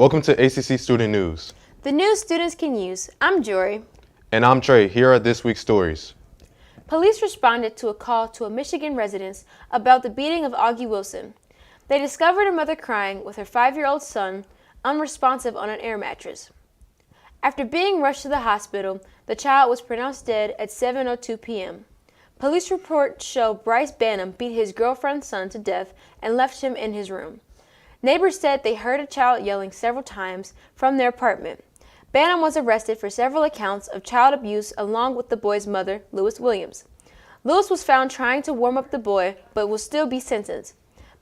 Welcome to ACC Student News. The news students can use. I'm Jori. And I'm Trae. Here are this week's stories. Police responded to a call to a Michigan resident about the beating of Augie Wilson. They discovered a mother crying with her 5-year-old son, unresponsive on an air mattress. After being rushed to the hospital, the child was pronounced dead at 7:02 p.m. Police reports show Bryce Banham beat his girlfriend's son to death and left him in his room. Neighbors said they heard a child yelling several times from their apartment. Banham was arrested for several accounts of child abuse along with the boy's mother, Lewis Williams. Lewis was found trying to warm up the boy, but will still be sentenced.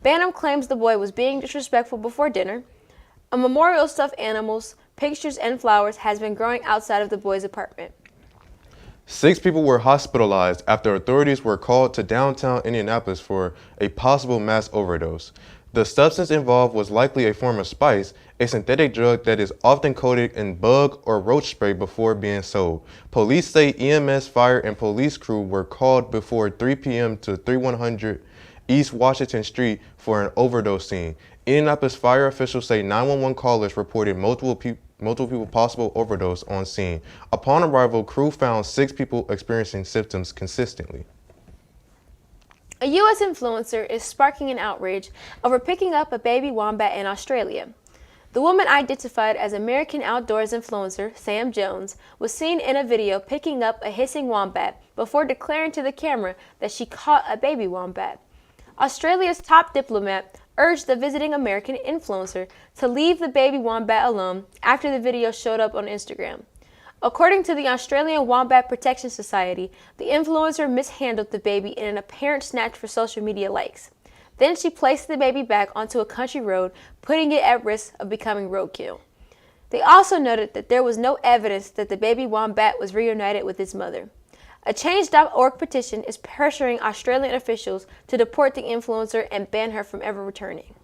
Banham claims the boy was being disrespectful before dinner. A memorial of stuffed animals, pictures, and flowers has been growing outside of the boy's apartment. 6 people were hospitalized after authorities were called to downtown Indianapolis for a possible mass overdose. The substance involved was likely a form of spice, a synthetic drug that is often coated in bug or roach spray before being sold. Police say EMS, fire, and police crew were called before 3 p.m. to 3100 East Washington Street for an overdose scene. Indianapolis fire officials say 911 callers reported multiple people possible overdose on scene. Upon arrival, crew found 6 people experiencing symptoms consistently. A U.S. influencer is sparking an outrage over picking up a baby wombat in Australia. The woman, identified as American outdoors influencer Sam Jones, was seen in a video picking up a hissing wombat before declaring to the camera that she caught a baby wombat. Australia's top diplomat urged the visiting American influencer to leave the baby wombat alone after the video showed up on Instagram. According to the Australian Wombat Protection Society, the influencer mishandled the baby in an apparent snatch for social media likes. Then she placed the baby back onto a country road, putting it at risk of becoming roadkill. They also noted that there was no evidence that the baby wombat was reunited with its mother. A Change.org petition is pressuring Australian officials to deport the influencer and ban her from ever returning.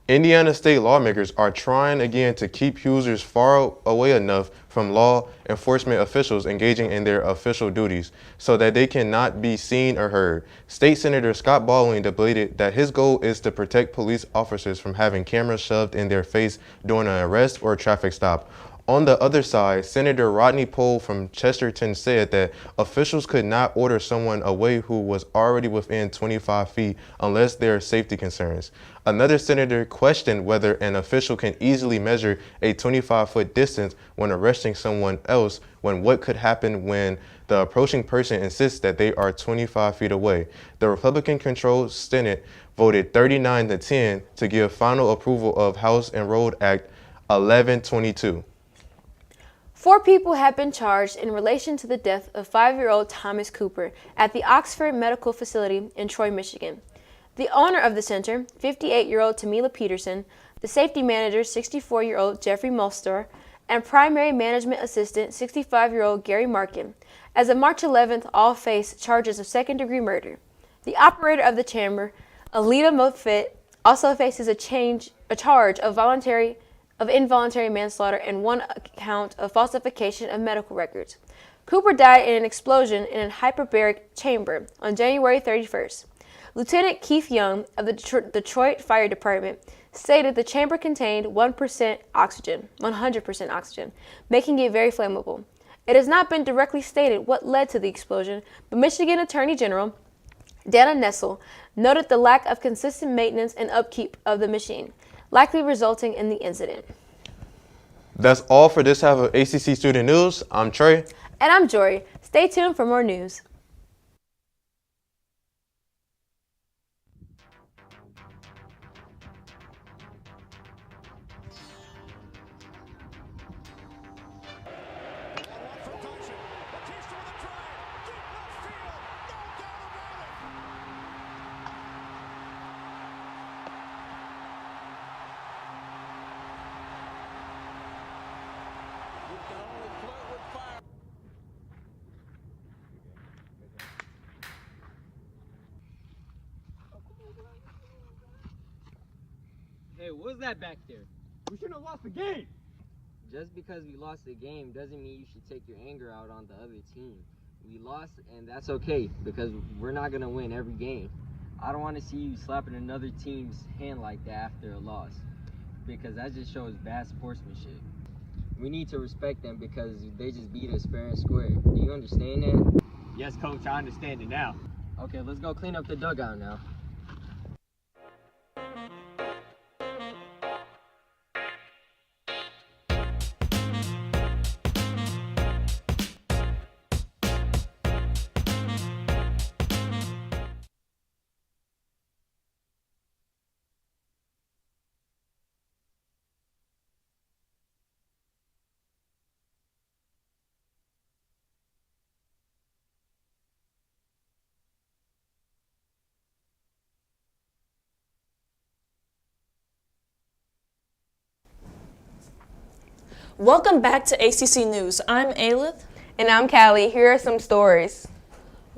Indiana state lawmakers are trying again to keep users far away enough from law enforcement officials engaging in their official duties so that they cannot be seen or heard. State Senator Scott Baldwin debated that his goal is to protect police officers from having cameras shoved in their face during an arrest or traffic stop. On the other side, Senator Rodney Pohl from Chesterton said that officials could not order someone away who was already within 25 feet unless there are safety concerns. Another senator questioned whether an official can easily measure a 25-foot distance when arresting someone else, when what could happen when the approaching person insists that they are 25 feet away. The Republican-controlled Senate voted 39-10 to give final approval of House and Road Act 1122. 4 people have been charged in relation to the death of 5-year-old Thomas Cooper at the Oxford Medical Facility in Troy, Michigan. The owner of the center, 58-year-old Tamila Peterson, the safety manager, 64-year-old Jeffrey Mulster, and primary management assistant, 65-year-old Gary Markin. As of March 11th, all face charges of second-degree murder. The operator of the chamber, Alita Moffitt, also faces a charge of involuntary manslaughter and 1 count of falsification of medical records. Cooper died in an explosion in a hyperbaric chamber on January 31st. Lieutenant Keith Young of the Detroit Fire Department stated the chamber contained 100% oxygen, making it very flammable. It has not been directly stated what led to the explosion, but Michigan Attorney General Dana Nessel noted the lack of consistent maintenance and upkeep of the machine, likely resulting in the incident. That's all for this half of ACC Student News. I'm Trae. And I'm Jori. Stay tuned for more news. Hey, what was that back there? We shouldn't have lost the game. Just because we lost the game doesn't mean you should take your anger out on the other team. We lost, and that's okay, because we're not going to win every game. I don't want to see you slapping another team's hand like that after a loss. because that just shows bad sportsmanship. We need to respect them because they just beat us fair and square. Do you understand that? Yes, Coach, I understand it now. Okay, let's go clean up the dugout now. Welcome back to ACC News. I'm Ailith. And I'm Callie. Here are some stories.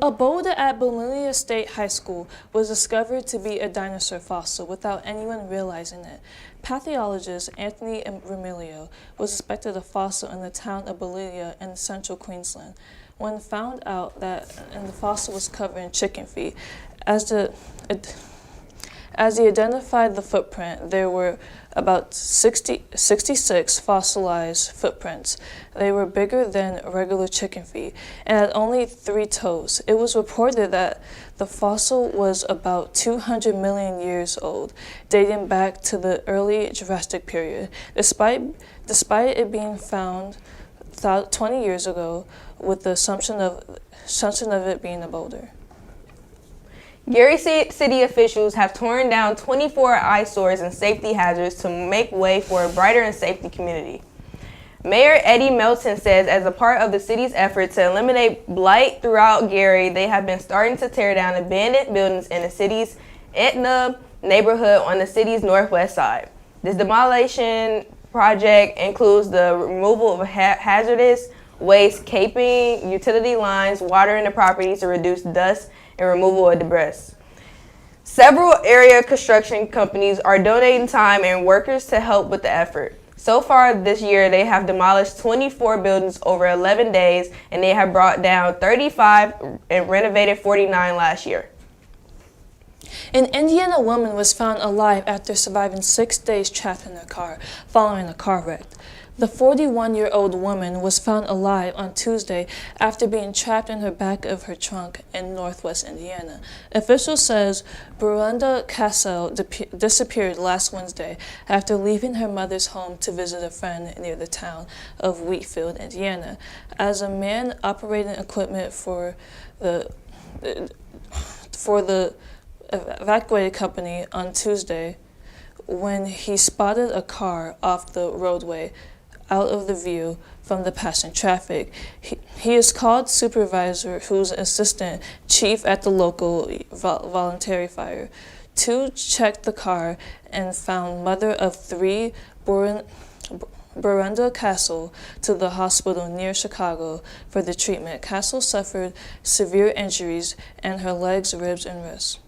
A boulder at Maliah State High School was discovered to be a dinosaur fossil without anyone realizing it. Pathologist Anthony Remilio was suspected the fossil in the town of Maliah in central Queensland. When found out that the fossil was covered in chicken feet, as he identified the footprint, there were about 66 fossilized footprints. They were bigger than regular chicken feet and had only 3 toes. It was reported that the fossil was about 200 million years old, dating back to the early Jurassic period. Despite it being found 20 years ago, with the assumption of it being a boulder. Gary City officials have torn down 24 eyesores and safety hazards to make way for a brighter and safer community. Mayor Eddie Melton says as a part of the city's effort to eliminate blight throughout Gary, they have been starting to tear down abandoned buildings in the city's Etna neighborhood on the city's northwest side. This demolition project includes the removal of hazardous waste, caping utility lines, watering the property to reduce dust, and removal of debris. Several area construction companies are donating time and workers to help with the effort. So far this year, they have demolished 24 buildings over 11 days, and they have brought down 35 and renovated 49 last year. An Indiana woman was found alive after surviving 6 days trapped in her car following a car wreck. The 41-year-old woman was found alive on Tuesday after being trapped in the back of her trunk in northwest Indiana. Officials says Brenda Cassell disappeared last Wednesday after leaving her mother's home to visit a friend near the town of Wheatfield, Indiana. As a man operating equipment for the evacuated company on Tuesday, when he spotted a car off the roadway out of the view from the passing traffic. He is called supervisor, who's assistant chief at the local voluntary fire. 2 checked the car and found mother of 3, Brenda Castle, to the hospital near Chicago for the treatment. Castle suffered severe injuries in her legs, ribs, and wrists.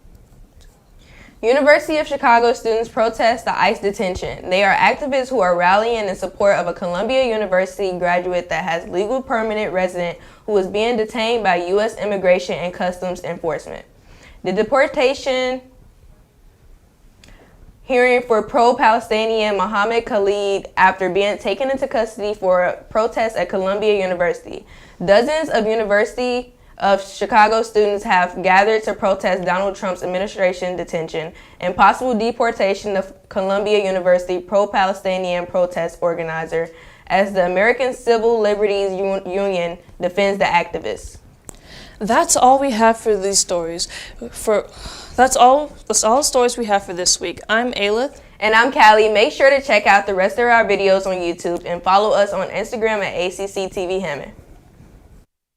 University of Chicago students protest the ICE detention. They are activists who are rallying in support of a Columbia University graduate that has legal permanent resident who is being detained by U.S. Immigration and Customs Enforcement. The deportation hearing for pro-Palestinian Mohammed Khalid after being taken into custody for a protest at Columbia University. Dozens of University of Chicago students have gathered to protest Donald Trump's administration detention and possible deportation of Columbia University pro-Palestinian protest organizer as the American Civil Liberties Union defends the activists. That's all we have for these stories. That's all the stories we have for this week. I'm Ailith. And I'm Callie. Make sure to check out the rest of our videos on YouTube and follow us on Instagram at ACC TV Hammond.